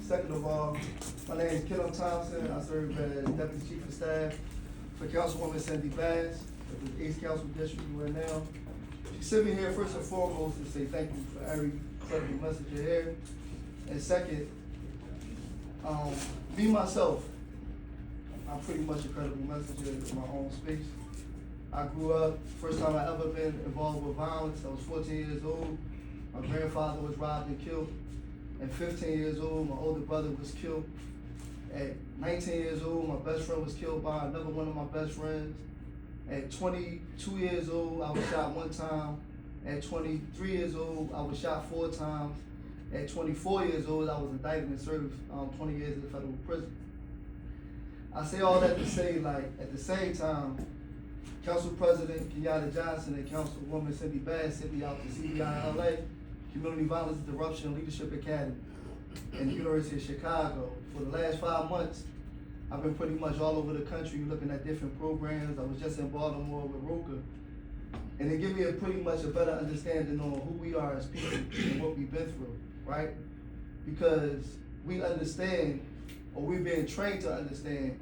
Second of all, my name is Kenneth Thompson. I serve as Deputy Chief of Staff for Councilwoman Cindy Bass, of the 8th Council District right now. She sent me here first and foremost to say thank you for every credible message you hear. And second, me myself, I'm pretty much a credible messenger in my own space. I grew up, first time I ever been involved with violence, I was 14 years old. My grandfather was robbed and killed. At 15 years old, my older brother was killed. At 19 years old, my best friend was killed by another one of my best friends. At 22 years old, I was shot one time. At 23 years old, I was shot 4 times. At 24 years old, I was indicted and served 20 years in federal prison. I say all that to say, like, at the same time, Council President Kenyatta Johnson and Councilwoman Cindy Bass sent me out to CVI LA, Community Violence Interruption Leadership Academy, in the University of Chicago. For the last 5 months, I've been pretty much all over the country looking at different programs. I was just in Baltimore with Roka, and it gave me pretty much a better understanding on who we are as people and what we've been through, right? Because we understand, or we've been trained to understand,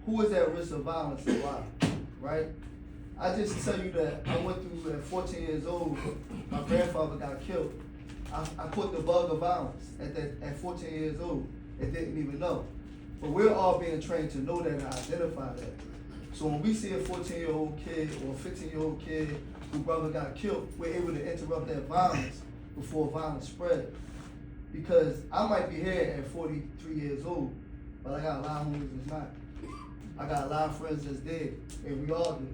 who is at risk of violence and why, right? I just tell you that I went through at 14 years old, my grandfather got killed. I caught the bug of violence at 14 years old and didn't even know. But we're all being trained to know that and identify that. So when we see a 14-year-old kid or a 15-year-old kid whose brother got killed, we're able to interrupt that violence before violence spread. Because I might be here at 43 years old, but I got a lot of homies that's not. I got a lot of friends that's dead, and we all do.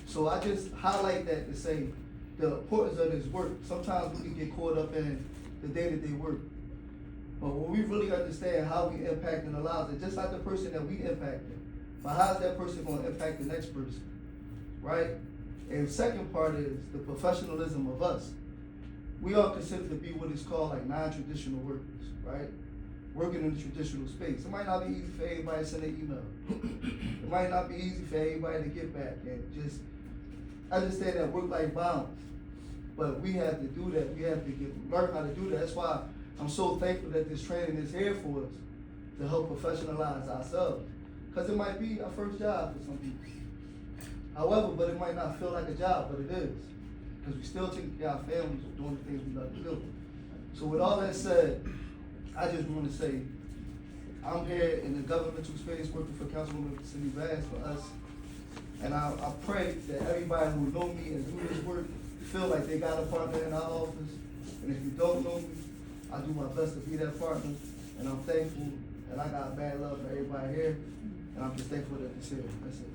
So I just highlight that to say the importance of this work. Sometimes we can get caught up in the day-to-day work. But when we really understand how we impact the lives, it's just like the person that we impacted, but how's that person going to impact the next person, right? And the second part is the professionalism of us. We are considered to be what is called like non-traditional workers, right? Working in the traditional space. It might not be easy for everybody to send an email. It might not be easy for everybody to get back and just understand that work-life balance. But we have to do that. We have to learn how to do that. That's why I'm so thankful that this training is here for us to help professionalize ourselves. Because it might be our first job for some people. However, but it might not feel like a job, but it is. Because we still take care of our families doing the things we love to do. So with all that said, I just want to say, I'm here in the governmental space working for Councilwoman Cindy Bass for us. And I pray that everybody who know me and do this work feel like they got a partner in our office. And if you don't know me, I do my best to be that partner. And I'm thankful, and I got bad love for everybody here. And I'm just thankful that it's here. That's it.